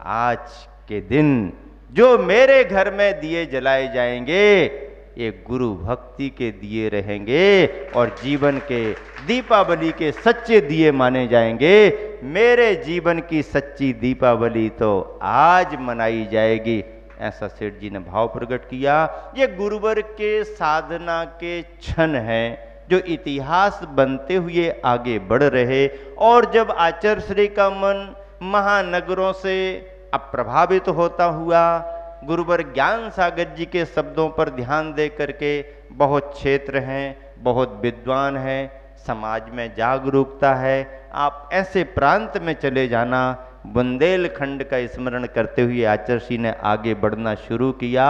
आज के दिन जो मेरे घर में दिए जलाए जाएंगे ये गुरु भक्ति के दिए रहेंगे और जीवन के दीपावली के सच्चे दिए माने जाएंगे। मेरे जीवन की सच्ची दीपावली तो आज मनाई जाएगी, ऐसा सेठ जी ने भाव प्रकट किया। ये गुरुवर के साधना के क्षण हैं जो इतिहास बनते हुए आगे बढ़ रहे। और जब आचार्य श्री का मन महानगरों से अप्रभावित होता हुआ गुरुवर ज्ञान सागर जी के शब्दों पर ध्यान दे करके, बहुत क्षेत्र हैं, बहुत विद्वान हैं, समाज में जागरूकता है, आप ऐसे प्रांत में चले जाना। बुंदेलखंड का स्मरण करते हुए आचार्य श्री ने आगे बढ़ना शुरू किया।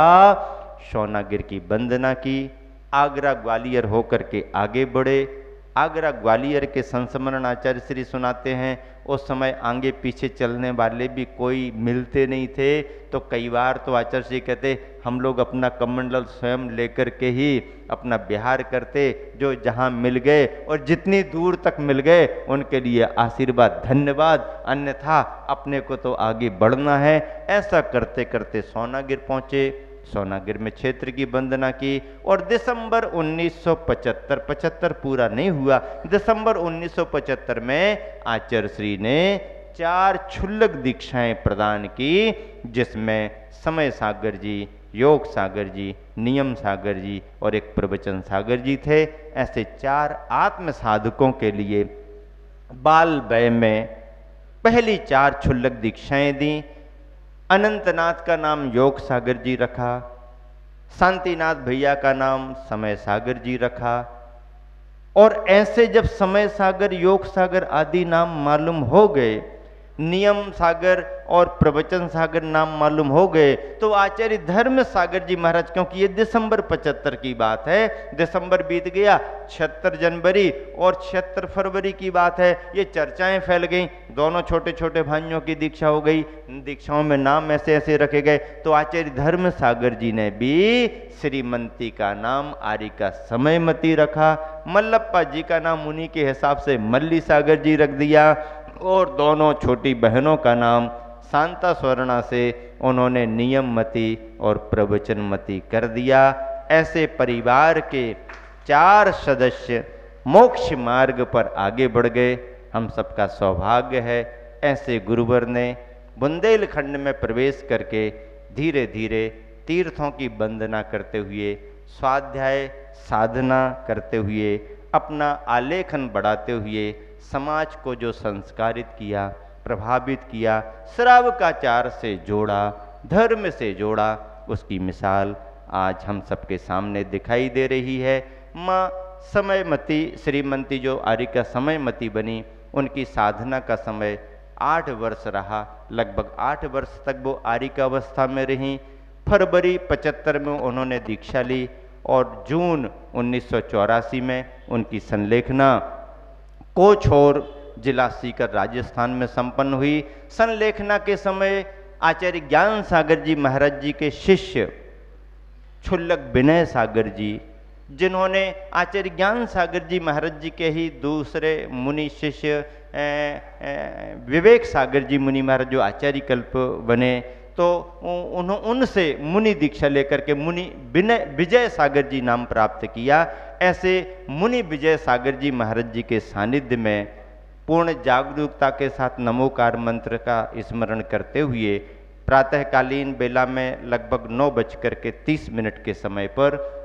सोनागिर की वंदना की, आगरा ग्वालियर होकर के आगे बढ़े। आगरा ग्वालियर के संस्मरण आचार्य श्री सुनाते हैं। उस समय आगे पीछे चलने वाले भी कोई मिलते नहीं थे, तो कई बार तो आचार्य श्री कहते हम लोग अपना कमंडल स्वयं लेकर के ही अपना बिहार करते, जो जहाँ मिल गए और जितनी दूर तक मिल गए उनके लिए आशीर्वाद धन्यवाद, अन्यथा अपने को तो आगे बढ़ना है। ऐसा करते करते सोनागिर पहुँचे। सोनागिर में क्षेत्र की वंदना की और दिसंबर 1975, 75 पूरा नहीं हुआ, दिसंबर 1975 में आचार्य श्री ने 4 क्षुल्लक दीक्षाएं प्रदान की, जिसमें समय सागर जी, योग सागर जी, नियम सागर जी और एक प्रवचन सागर जी थे। ऐसे 4 आत्म साधकों के लिए बाल व्यय में पहली 4 क्षुल्लक दीक्षाएं दी। अनंतनाथ का नाम योग सागर जी रखा, शांतिनाथ भैया का नाम समय सागर जी रखा। और ऐसे जब समय सागर, योग सागर आदि नाम मालूम हो गए, नियम सागर और प्रवचन सागर नाम मालूम हो गए, तो आचार्य धर्म सागर जी महाराज, क्योंकि ये दिसंबर 75 की बात है, दिसंबर बीत गया, 76 जनवरी और 76 फरवरी की बात है, ये चर्चाएं फैल गई। दोनों छोटे छोटे भाइयों की दीक्षा हो गई, दीक्षाओं में नाम ऐसे ऐसे रखे गए। तो आचार्य धर्म सागर जी ने भी श्रीमंती का नाम आरिका समयमती रखा, मल्लप्पा जी का नाम उन्हीं के हिसाब से मल्ली सागर जी रख दिया, और दोनों छोटी बहनों का नाम शांता स्वर्णा से उन्होंने नियममती और प्रवचनमती कर दिया। ऐसे परिवार के 4 सदस्य मोक्ष मार्ग पर आगे बढ़ गए। हम सबका सौभाग्य है ऐसे गुरुवर ने बुंदेलखंड में प्रवेश करके धीरे धीरे तीर्थों की वंदना करते हुए, स्वाध्याय साधना करते हुए, अपना आलेखन बढ़ाते हुए समाज को जो संस्कारित किया, प्रभावित किया, श्रावकाचार से जोड़ा, धर्म से जोड़ा, उसकी मिसाल आज हम सबके सामने दिखाई दे रही है। माँ समयमती, श्रीमंती जो आरिका समयमती बनी, उनकी साधना का समय 8 वर्ष रहा। लगभग 8 वर्ष तक वो आरिका अवस्था में रहीं। फरवरी 75 में उन्होंने दीक्षा ली और जून 1984 में उनकी संलेखना कोछोर जिला सीकर राजस्थान में संपन्न हुई। संलेखना के समय आचार्य ज्ञान सागर जी महाराज जी के शिष्य क्षुल्लक विनय सागर जी, जिन्होंने आचार्य ज्ञान सागर जी महाराज जी के ही दूसरे मुनि शिष्य विवेक सागर जी मुनि महाराज जो आचार्य कल्प बने, तो उनसे मुनि दीक्षा लेकर के मुनि विजय सागर जी नाम प्राप्त किया। ऐसे मुनि विजय सागर जी महाराज जी के सानिध्य में पूर्ण जागरूकता के साथ नमोकार मंत्र का स्मरण करते हुए प्रातःकालीन बेला में लगभग 9:30 के समय पर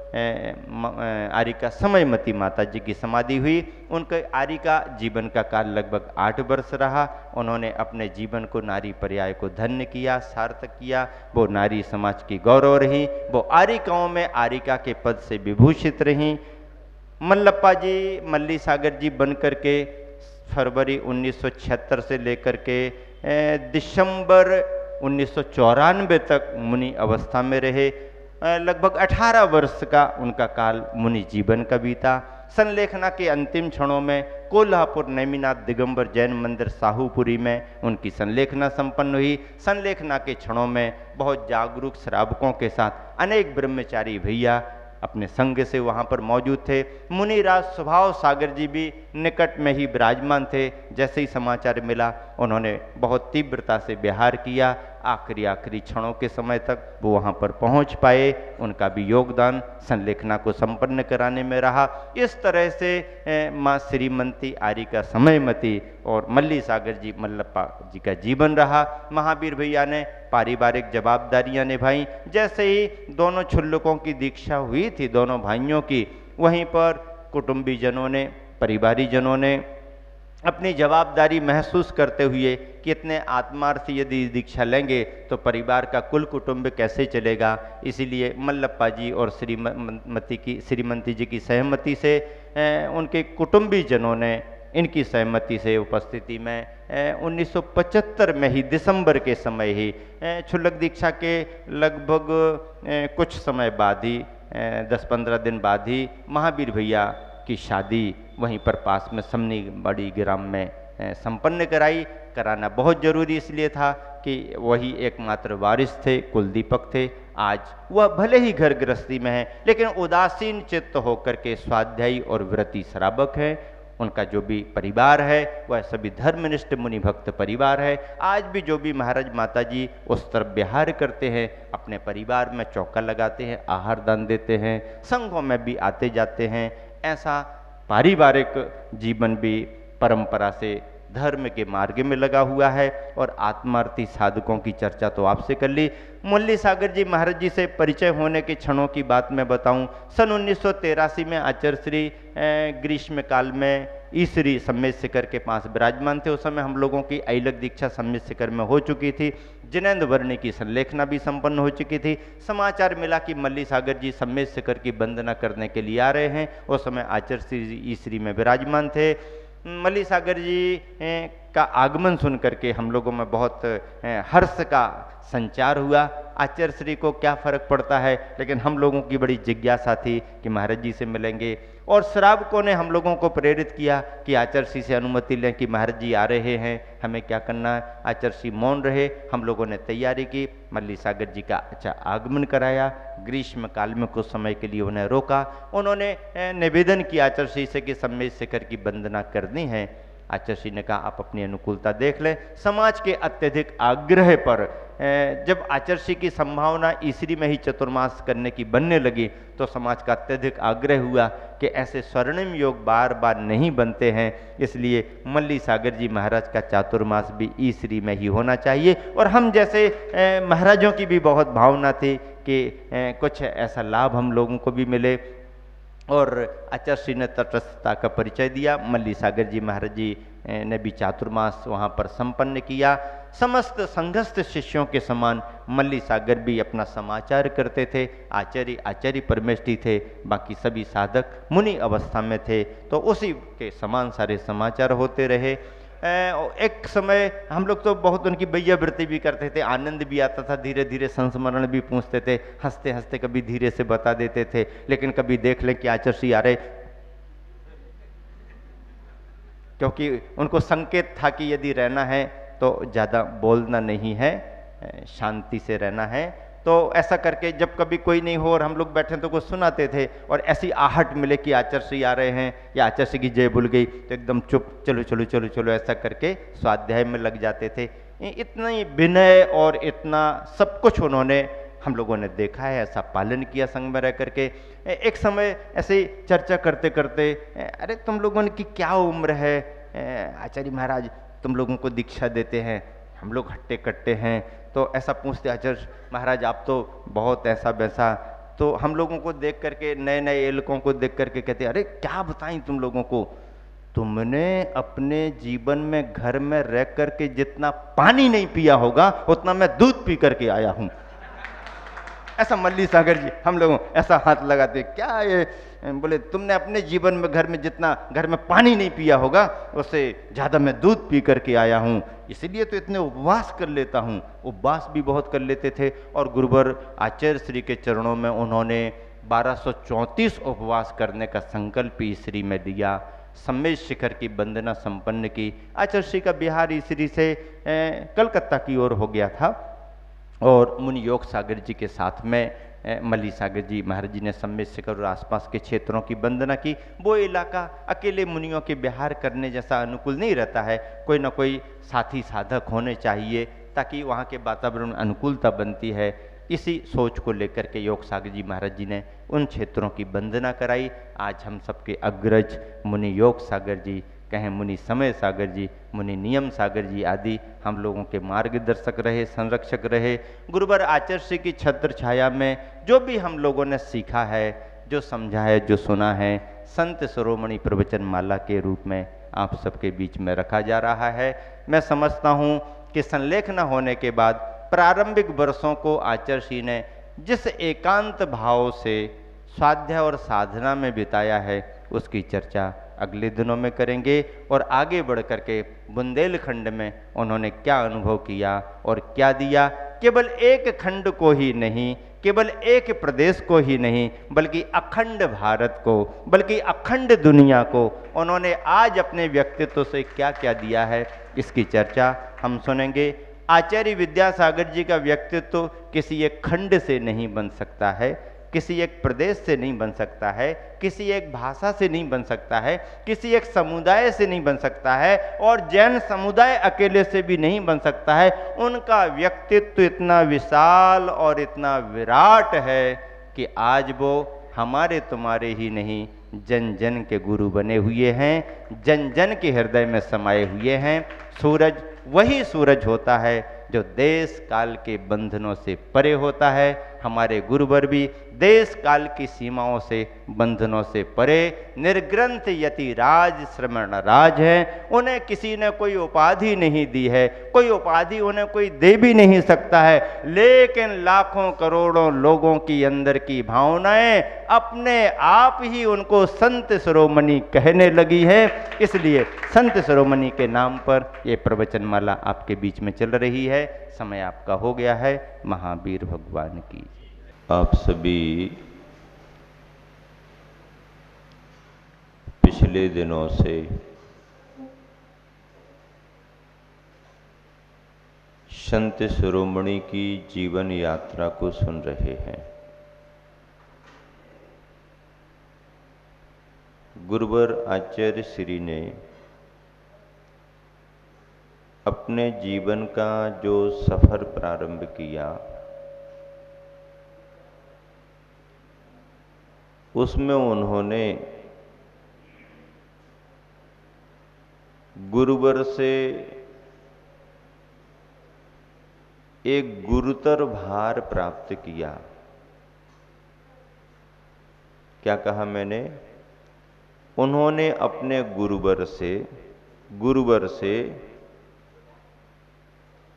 आरिका समयमती माता जी की समाधि हुई। उनके आरिका जीवन का काल लगभग 8 वर्ष रहा। उन्होंने अपने जीवन को नारी पर्याय को धन्य किया, सार्थक किया। वो नारी समाज की गौरव रही। वो आरिकाओं में आरिका के पद से विभूषित रहीं। मल्लप्पा जी, मल्ली सागर जी बन करके फरवरी 1976 से लेकर के दिसंबर 1994 तक मुनि अवस्था में रहे। लगभग 18 वर्ष का उनका काल मुनि जीवन का बीता। संलेखना के अंतिम क्षणों में कोल्हापुर नेमिनाथ दिगंबर जैन मंदिर साहूपुरी में उनकी संलेखना संपन्न हुई। संलेखना के क्षणों में बहुत जागरूक श्रावकों के साथ अनेक ब्रह्मचारी भैया अपने संग से वहाँ पर मौजूद थे। मुनिराज स्वभाव सागर जी भी निकट में ही विराजमान थे। जैसे ही समाचार मिला उन्होंने बहुत तीव्रता से विहार किया। आखिरी आखिरी क्षणों के समय तक वो वहाँ पर पहुँच पाए। उनका भी योगदान संलेखना को संपन्न कराने में रहा। इस तरह से माँ श्रीमती आर्यिका समयमती और मल्ली सागर जी मल्लप्पा जी का जीवन रहा। महावीर भैया ने पारिवारिक जवाबदारियां निभाई। जैसे ही दोनों छुल्लकों की दीक्षा हुई थी, दोनों भाइयों की, वहीं पर कुटुंबीजनों ने, परिवारीजनों ने अपनी जवाबदारी महसूस करते हुए कि इतने आत्मार्थ यदि दीक्षा लेंगे तो परिवार का कुल कुटुंब कैसे चलेगा, इसीलिए मल्लप्पा जी और श्रीमती जी की सहमति से उनके कुटुंबीजनों ने, इनकी सहमति से उपस्थिति में 1975 में ही दिसंबर के समय ही छुल्लक दीक्षा के लगभग कुछ समय बाद ही 10-15 दिन बाद ही महावीर भैया की शादी वहीं पर पास में समनी बड़ी ग्राम में संपन्न कराना बहुत जरूरी इसलिए था कि वही एकमात्र वारिस थे, कुलदीपक थे। आज वह भले ही घर गृहस्थी में है लेकिन उदासीन चित्त होकर के स्वाध्यायी और व्रती श्रावक है। उनका जो भी परिवार है वह सभी धर्मनिष्ठ मुनि भक्त परिवार है। आज भी जो भी महाराज माता जी उस तरफ विहार करते हैं, अपने परिवार में चौका लगाते हैं, आहार दान देते हैं, संघों में भी आते जाते हैं। ऐसा पारिवारिक जीवन भी परंपरा से धर्म के मार्ग में लगा हुआ है। और आत्मार्थी साधकों की चर्चा तो आपसे कर ली। मल्ली सागर जी महाराज जी से परिचय होने के क्षणों की बात मैं बताऊं, सन 1983 में आचार्य श्री ग्रीष्म काल में ईसरी सम्मेद शिखर के पास विराजमान थे। उस समय हम लोगों की ऐलक दीक्षा सम्मेद शिखर में हो चुकी थी। जिनेंद्र वर्णी की संलेखना भी संपन्न हो चुकी थी। समाचार मिला कि मल्ली सागर जी सम्मेद शिखर की वंदना करने के लिए आ रहे हैं। उस समय आचार्य श्री ईसरी में विराजमान थे। मल्ली सागर जी का आगमन सुन करके हम लोगों में बहुत हर्ष का संचार हुआ। आचार्य श्री को क्या फर्क पड़ता है, लेकिन हम लोगों की बड़ी जिज्ञासा थी कि महाराज जी से मिलेंगे। और श्रावकों ने हम लोगों को प्रेरित किया कि आचार्य श्री से अनुमति लें कि महाराज जी आ रहे हैं, हमें क्या करना है। आचार्य श्री मौन रहे। हम लोगों ने तैयारी की, मल्ली सागर जी का अच्छा आगमन कराया। ग्रीष्म काल में कुछ समय के लिए उन्हें रोका। उन्होंने निवेदन किया आचार्य श्री से कि सम्मेद शिखर की वंदना करनी है। आचार्य श्री ने कहा आप अपनी अनुकूलता देख लें। समाज के अत्यधिक आग्रह पर जब आचार्य श्री की संभावना ईसरी में ही चतुर्मास करने की बनने लगी तो समाज का अत्यधिक आग्रह हुआ कि ऐसे स्वर्णिम योग बार बार नहीं बनते हैं, इसलिए मल्ली सागर जी महाराज का चातुर्मास भी ईसरी में ही होना चाहिए। और हम जैसे महाराजों की भी बहुत भावना थी कि कुछ ऐसा लाभ हम लोगों को भी मिले। और आचार्य श्री ने तटस्थता का परिचय दिया। मल्ली सागर जी महाराज जी ने भी चातुर्मास वहाँ पर संपन्न किया। समस्त संघस्थ शिष्यों के समान मल्ली सागर भी अपना समाचार करते थे। आचार्य परमेष्ठी थे, बाकी सभी साधक मुनि अवस्था में थे, तो उसी के समान सारे समाचार होते रहे। एक समय हम लोग तो बहुत उनकी बैयावृत्ति भी करते थे, आनंद भी आता था, धीरे धीरे संस्मरण भी पूछते थे, हंसते हंसते कभी धीरे से बता देते थे। लेकिन कभी देख लें कि आचार्य श्री आ रहे, क्योंकि उनको संकेत था कि यदि रहना है तो ज़्यादा बोलना नहीं है, शांति से रहना है। तो ऐसा करके जब कभी कोई नहीं हो और हम लोग बैठे तो कुछ सुनाते थे, और ऐसी आहट मिले कि आचार्य श्री आ रहे हैं या आचार्य श्री की जय भूल गई तो एकदम चुप, चलो चलो चलो चलो ऐसा करके स्वाध्याय में लग जाते थे। इतना ही विनय और इतना सब कुछ उन्होंने, हम लोगों ने देखा है, ऐसा पालन किया संग में रह करके। एक समय ऐसे ही चर्चा करते करते, अरे तुम लोगों की क्या उम्र है, आचार्य महाराज तुम लोगों को दीक्षा देते हैं, हम लोग हट्टे कट्टे हैं, तो ऐसा पूछते आचार्य महाराज आप तो बहुत ऐसा वैसा। तो हम लोगों को देख करके, नए नए एलकों को देख करके कहते अरे क्या बताएं तुम लोगों को, तुमने अपने जीवन में घर में रह करके जितना पानी नहीं पिया होगा उतना मैं दूध पी करके आया हूं। ऐसा मल्ली सागर जी हम लोगों ऐसा हाथ लगाते, क्या ये, बोले तुमने अपने जीवन में घर में जितना घर में पानी नहीं पिया होगा उससे ज़्यादा मैं दूध पी करके आया हूँ, इसीलिए तो इतने उपवास कर लेता हूँ। उपवास भी बहुत कर लेते थे। और गुरुवर आचार्य श्री के चरणों में उन्होंने 1234 उपवास करने का संकल्प ईसरी में दिया। सम्मेद शिखर की वंदना संपन्न की। आचार्य श्री का बिहार ईसरी से कलकत्ता की ओर हो गया था, और मुनि योग सागर जी के साथ में मल्ली सागर जी महाराज जी ने सम्मेद शिखर और आसपास के क्षेत्रों की वंदना की। वो इलाका अकेले मुनियों के विहार करने जैसा अनुकूल नहीं रहता है, कोई ना कोई साथी साधक होने चाहिए। ताकि वहाँ के वातावरण अनुकूलता बनती है। इसी सोच को लेकर के योग सागर जी महाराज जी ने उन क्षेत्रों की वंदना कराई। आज हम सबके अग्रज मुनि योग सागर जी, कहें मुनि समय सागर जी, मुनि नियम सागर जी आदि हम लोगों के मार्गदर्शक रहे, संरक्षक रहे। गुरुवर आचार्य श्री की छत्र छाया में जो भी हम लोगों ने सीखा है, जो समझा है, जो सुना है, संत शिरोमणि प्रवचन माला के रूप में आप सबके बीच में रखा जा रहा है। मैं समझता हूँ कि संलेख न होने के बाद प्रारंभिक वर्षों को आचार्य श्री ने जिस एकांत भाव से स्वाध्याय और साधना में बिताया है, उसकी चर्चा अगले दिनों में करेंगे और आगे बढ़ करके बुंदेलखंड में उन्होंने क्या अनुभव किया और क्या दिया, केवल एक खंड को ही नहीं, केवल एक प्रदेश को ही नहीं, बल्कि अखंड भारत को, बल्कि अखंड दुनिया को उन्होंने आज अपने व्यक्तित्व से क्या क्या दिया है, इसकी चर्चा हम सुनेंगे। आचार्य विद्यासागर जी का व्यक्तित्व किसी एक खंड से नहीं बन सकता है, किसी एक प्रदेश से नहीं बन सकता है, किसी एक भाषा से नहीं बन सकता है, किसी एक समुदाय से नहीं बन सकता है, और जैन समुदाय अकेले से भी नहीं बन सकता है। उनका व्यक्तित्व इतना विशाल और इतना विराट है कि आज वो हमारे तुम्हारे ही नहीं, जन जन के गुरु बने हुए हैं, जन जन के हृदय में समाये हुए हैं। सूरज वही सूरज होता है जो देश काल के बंधनों से परे होता है। हमारे गुरुवर भी देश काल की सीमाओं से, बंधनों से परे निर्ग्रंथ यति राज श्रमण राज हैं। उन्हें किसी ने कोई उपाधि नहीं दी है, कोई उपाधि उन्हें कोई दे भी नहीं सकता है, लेकिन लाखों करोड़ों लोगों की अंदर की भावनाएं अपने आप ही उनको संत शिरोमणि कहने लगी है। इसलिए संत शिरोमणि के नाम पर ये प्रवचन माला आपके बीच में चल रही है। समय आपका हो गया है। महावीर भगवान की। आप सभी पिछले दिनों से संत शिरोमणि की जीवन यात्रा को सुन रहे हैं। गुरुवर आचार्य श्री ने अपने जीवन का जो सफर प्रारंभ किया, उसमें उन्होंने गुरुवर से एक गुरुतर भार प्राप्त किया। क्या कहा मैंने? उन्होंने अपने गुरुवर से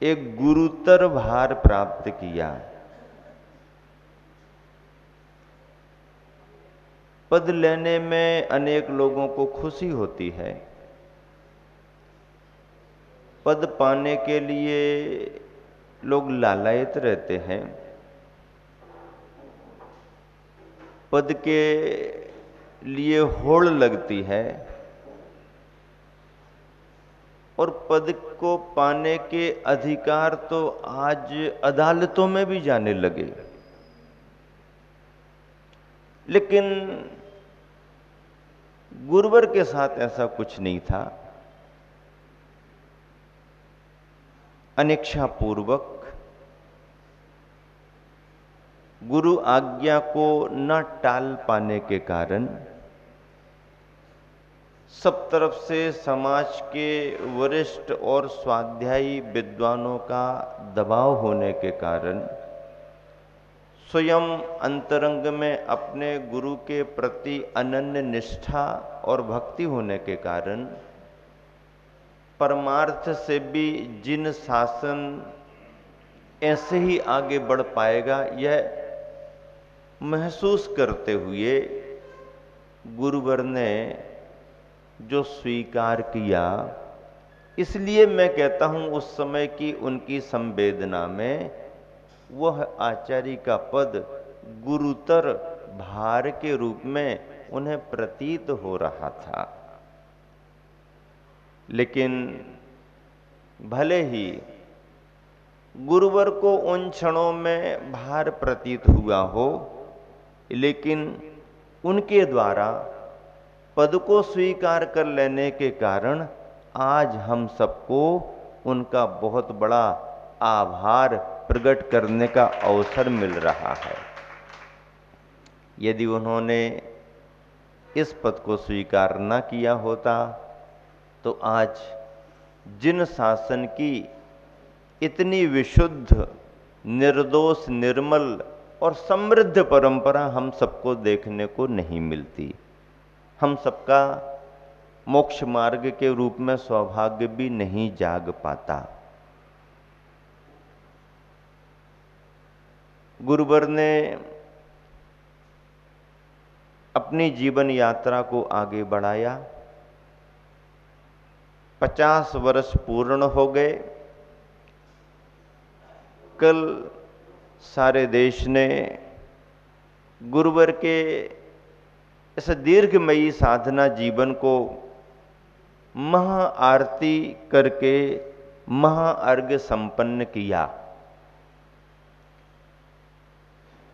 एक गुरुतर भार प्राप्त किया। पद लेने में अनेक लोगों को खुशी होती है, पद पाने के लिए लोग लालायित रहते हैं, पद के लिए होड़ लगती है, और पद को पाने के अधिकार तो आज अदालतों में भी जाने लगे। लेकिन गुरुवर के साथ ऐसा कुछ नहीं था। अनिच्छापूर्वक गुरु आज्ञा को न टाल पाने के कारण, सब तरफ से समाज के वरिष्ठ और स्वाध्यायी विद्वानों का दबाव होने के कारण, स्वयं अंतरंग में अपने गुरु के प्रति अनन्य निष्ठा और भक्ति होने के कारण, परमार्थ से भी जिन शासन ऐसे ही आगे बढ़ पाएगा, यह महसूस करते हुए गुरुवर ने जो स्वीकार किया, इसलिए मैं कहता हूं उस समय की उनकी संवेदना में वह आचार्य का पद गुरुतर भार के रूप में उन्हें प्रतीत हो रहा था। लेकिन भले ही गुरुवर को उन क्षणों में भार प्रतीत हुआ हो, लेकिन उनके द्वारा पद को स्वीकार कर लेने के कारण आज हम सबको उनका बहुत बड़ा आभार प्रकट करने का अवसर मिल रहा है। यदि उन्होंने इस पद को स्वीकार न किया होता तो आज जिन शासन की इतनी विशुद्ध, निर्दोष, निर्मल और समृद्ध परंपरा हम सबको देखने को नहीं मिलती, हम सबका मोक्ष मार्ग के रूप में सौभाग्य भी नहीं जाग पाता। गुरुवर ने अपनी जीवन यात्रा को आगे बढ़ाया। 50 वर्ष पूर्ण हो गए। कल सारे देश ने गुरुवर के इस दीर्घमयी साधना जीवन को महा आरती करके महाअर्घ्य संपन्न किया।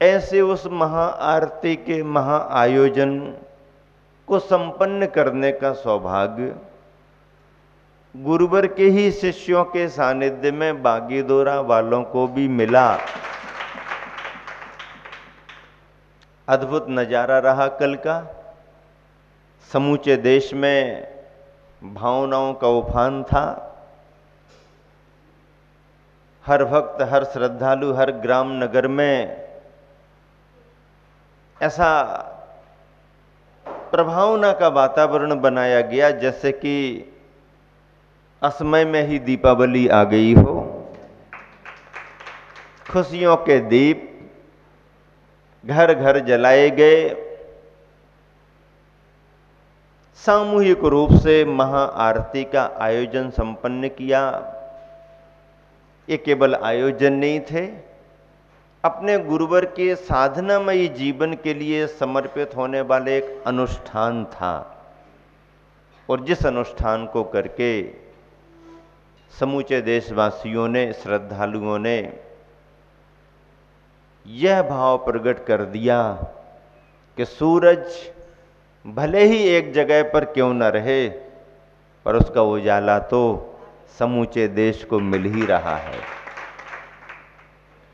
ऐसे उस महाआरती के महाआयोजन को संपन्न करने का सौभाग्य गुरुवर के ही शिष्यों के सानिध्य में बागीदोरा वालों को भी मिला। अद्भुत नजारा रहा कल का। समूचे देश में भावनाओं का उफान था। हर भक्त, हर श्रद्धालु, हर ग्राम नगर में ऐसा प्रभावना का वातावरण बनाया गया जैसे कि असमय में ही दीपावली आ गई हो। खुशियों के दीप घर घर जलाए गए। सामूहिक रूप से महाआरती का आयोजन संपन्न किया। ये केवल आयोजन नहीं थे, अपने गुरुवर के साधनामयी जीवन के लिए समर्पित होने वाले एक अनुष्ठान था। और जिस अनुष्ठान को करके समूचे देशवासियों ने, श्रद्धालुओं ने यह भाव प्रकट कर दिया कि सूरज भले ही एक जगह पर क्यों न रहे, पर उसका उजाला तो समूचे देश को मिल ही रहा है।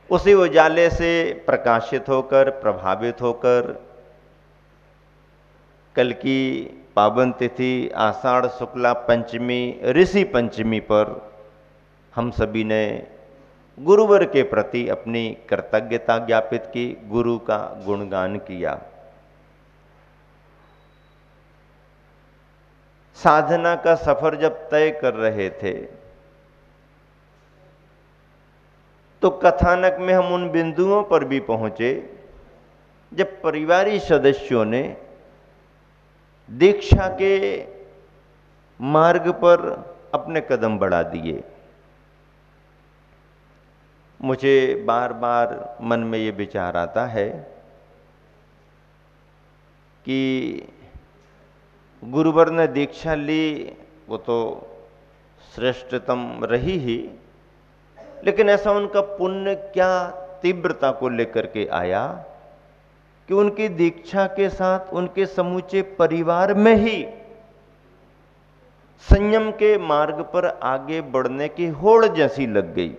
उसी उजाले से प्रकाशित होकर, प्रभावित होकर कल की पावन तिथि आषाढ़ शुक्ला पंचमी, ऋषि पंचमी पर हम सभी ने गुरुवर के प्रति अपनी कृतज्ञता ज्ञापित की, गुरु का गुणगान किया। साधना का सफर जब तय कर रहे थे तो कथानक में हम उन बिंदुओं पर भी पहुंचे जब परिवारी सदस्यों ने दीक्षा के मार्ग पर अपने कदम बढ़ा दिए। मुझे बार बार मन में ये विचार आता है कि गुरुवर ने दीक्षा ली, वो तो श्रेष्ठतम रही ही, लेकिन ऐसा उनका पुण्य क्या तीव्रता को लेकर के आया कि उनकी दीक्षा के साथ उनके समूचे परिवार में ही संयम के मार्ग पर आगे बढ़ने की होड़ जैसी लग गई।